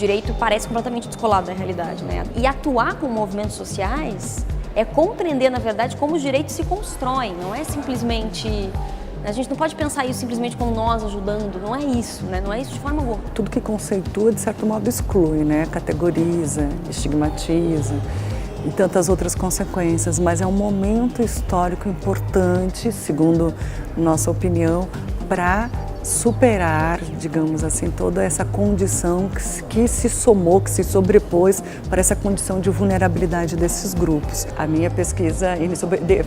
direito parece completamente descolado da realidade, né? E atuar com movimentos sociais é compreender, na verdade, como os direitos se constroem, não é simplesmente... A gente não pode pensar isso simplesmente como nós ajudando, não é isso, né? Não é isso de forma alguma. Tudo que conceitua, de certo modo, exclui, né? Categoriza, estigmatiza e tantas outras consequências, mas é um momento histórico importante, segundo nossa opinião, para superar, digamos assim, toda essa condição que se somou, que se sobrepôs para essa condição de vulnerabilidade desses grupos. A minha pesquisa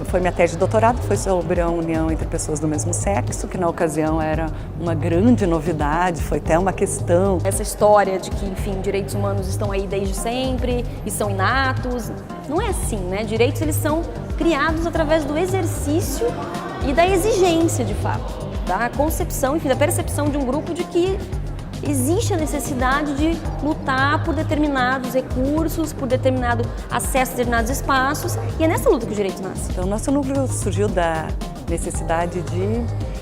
foi minha tese de doutorado, foi sobre a união entre pessoas do mesmo sexo, que na ocasião era uma grande novidade, foi até uma questão. Essa história de que, enfim, direitos humanos estão aí desde sempre e são inatos, não é assim, né? Direitos, eles são criados através do exercício e da exigência, de fato. Da concepção, enfim, da percepção de um grupo de que existe a necessidade de lutar por determinados recursos, por determinado acesso a determinados espaços, e é nessa luta que o direito nasce. Então, nosso núcleo surgiu da necessidade de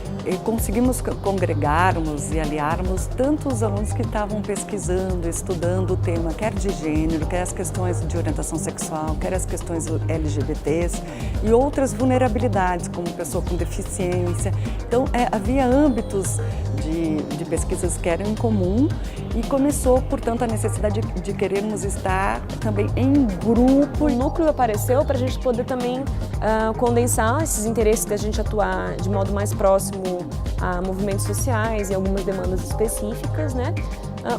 conseguimos congregarmos e aliarmos tanto os alunos que estavam pesquisando, estudando o tema, quer de gênero, quer as questões de orientação sexual, quer as questões LGBTs e outras vulnerabilidades, como pessoa com deficiência. Então, havia âmbitos de pesquisas que eram em comum e começou, portanto, a necessidade de querermos estar também em grupo. O núcleo apareceu para a gente poder também condensar esses interesses que a gente atuar de modo mais próximo a movimentos sociais e algumas demandas específicas, né?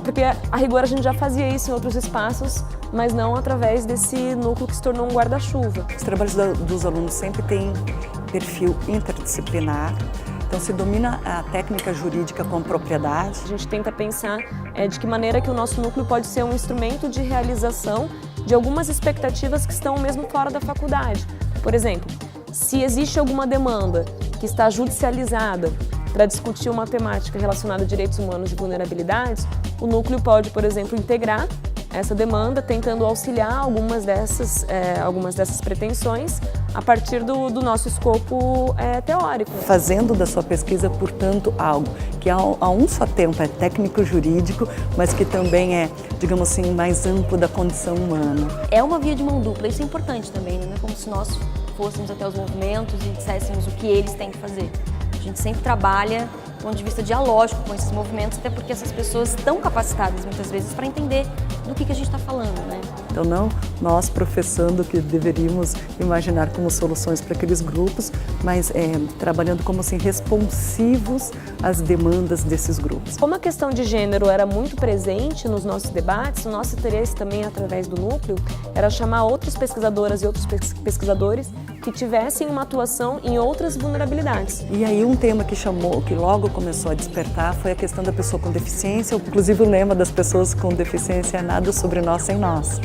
Porque a rigor a gente já fazia isso em outros espaços, mas não através desse núcleo que se tornou um guarda-chuva. Os trabalhos dos alunos sempre têm perfil interdisciplinar. Então, se domina a técnica jurídica com propriedade. A gente tenta pensar de que maneira que o nosso núcleo pode ser um instrumento de realização de algumas expectativas que estão mesmo fora da faculdade. Por exemplo, se existe alguma demanda que está judicializada para discutir uma temática relacionada a direitos humanos e vulnerabilidades, o núcleo pode, por exemplo, integrar essa demanda, tentando auxiliar algumas dessas pretensões a partir do nosso escopo teórico. Fazendo da sua pesquisa, portanto, algo que a um só tempo é técnico-jurídico, mas que também é, digamos assim, mais amplo da condição humana. É uma via de mão dupla, isso é importante também, não é como se nós fôssemos até os movimentos e disséssemos o que eles têm que fazer. A gente sempre trabalha do ponto de vista dialógico com esses movimentos, até porque essas pessoas estão capacitadas muitas vezes para entender do que a gente está falando, né? Então, não nós professando o que deveríamos imaginar como soluções para aqueles grupos, mas trabalhando como assim, responsivos às demandas desses grupos. Como a questão de gênero era muito presente nos nossos debates, o nosso interesse também através do núcleo era chamar outras pesquisadoras e outros pesquisadores que tivessem uma atuação em outras vulnerabilidades. E aí um tema que logo começou a despertar foi a questão da pessoa com deficiência, inclusive o lema das pessoas com deficiência é nada sobre nós sem nós.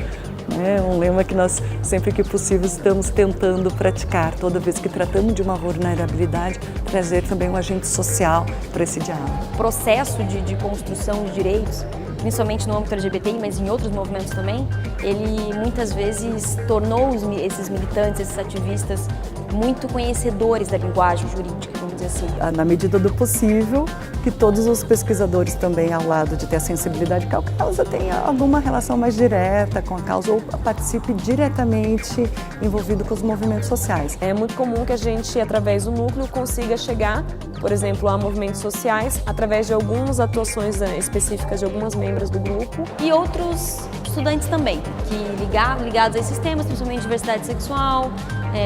É um lema que nós, sempre que possível, estamos tentando praticar, toda vez que tratamos de uma vulnerabilidade, trazer também um agente social para esse diálogo. O processo de construção de direitos, principalmente no âmbito LGBTI, mas em outros movimentos também, ele muitas vezes tornou esses militantes, esses ativistas, muito conhecedores da linguagem jurídica, vamos dizer assim. Na medida do possível, que todos os pesquisadores também, ao lado de ter a sensibilidade com a causa, tenham alguma relação mais direta com a causa ou participe diretamente envolvido com os movimentos sociais. É muito comum que a gente, através do núcleo, consiga chegar, por exemplo, a movimentos sociais, através de algumas atuações específicas de algumas membros do grupo. E outros estudantes também, que ligados a esses temas, principalmente diversidade sexual,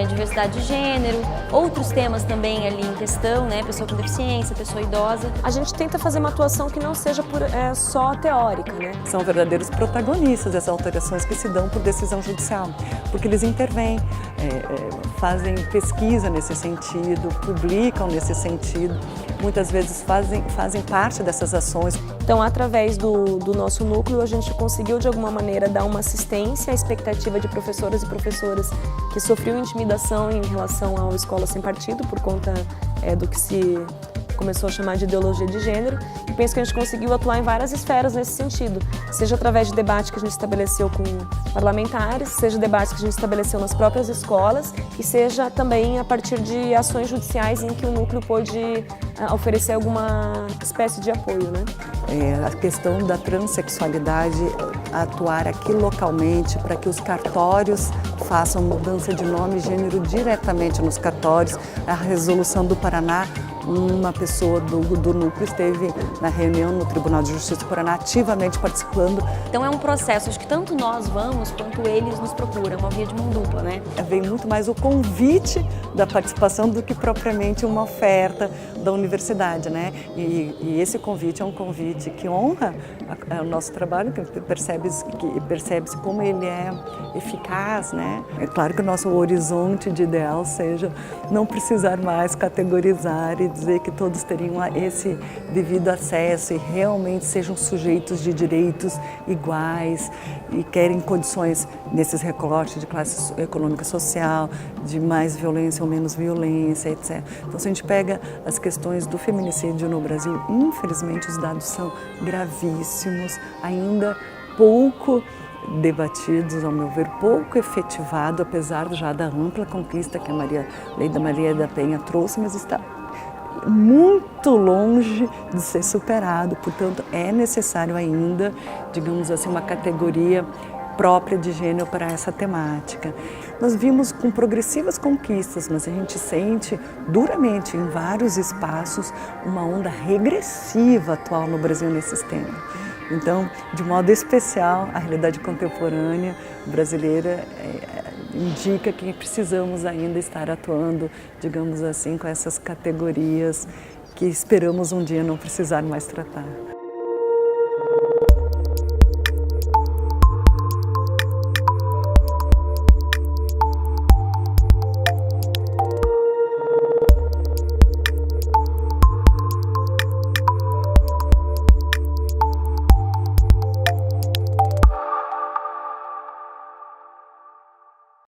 diversidade de gênero, outros temas também ali em questão, né? Pessoa com deficiência, pessoa idosa. A gente tenta fazer uma atuação que não seja só teórica, né? São verdadeiros protagonistas dessas alterações que se dão por decisão judicial, porque eles intervêm, fazem pesquisa nesse sentido, publicam nesse sentido, muitas vezes fazem parte dessas ações. Então, através do nosso núcleo, a gente conseguiu, de alguma maneira, dar uma assistência à expectativa de professoras e professoras que sofriam intimidação em relação à escola sem partido, por conta do que se começou a chamar de ideologia de gênero, e penso que a gente conseguiu atuar em várias esferas nesse sentido, seja através de debate que a gente estabeleceu com parlamentares, seja debates que a gente estabeleceu nas próprias escolas e seja também a partir de ações judiciais em que o núcleo pôde oferecer alguma espécie de apoio, né? A questão da transexualidade, atuar aqui localmente para que os cartórios façam mudança de nome e gênero diretamente nos cartórios. A resolução do Paraná, uma pessoa do núcleo esteve na reunião no Tribunal de Justiça do Paraná ativamente participando. Então é um processo, acho que tanto nós vamos quanto eles nos procuram, uma via de mão dupla, né? Vem muito mais o convite da participação do que propriamente uma oferta da universidade, né? E esse convite é um convite que honra o nosso trabalho, que percebe-se como ele é eficaz, né? É claro que o nosso horizonte de ideal seja não precisar mais categorizar e dizer que todos teriam esse devido acesso e realmente sejam sujeitos de direitos iguais e querem condições nesses recortes de classe econômica social, de mais violência ou menos violência, etc. Então, se a gente pega as questões do feminicídio no Brasil, infelizmente os dados são gravíssimos, ainda pouco debatidos, ao meu ver, pouco efetivado, apesar já da ampla conquista que a Lei da Maria da Penha trouxe, mas está muito longe de ser superado. Portanto, é necessário ainda, digamos assim, uma categoria própria de gênero para essa temática. Nós vimos com progressivas conquistas, mas a gente sente duramente em vários espaços uma onda regressiva atual no Brasil nesses temas. Então, de modo especial, a realidade contemporânea brasileira indica que precisamos ainda estar atuando, digamos assim, com essas categorias que esperamos um dia não precisar mais tratar.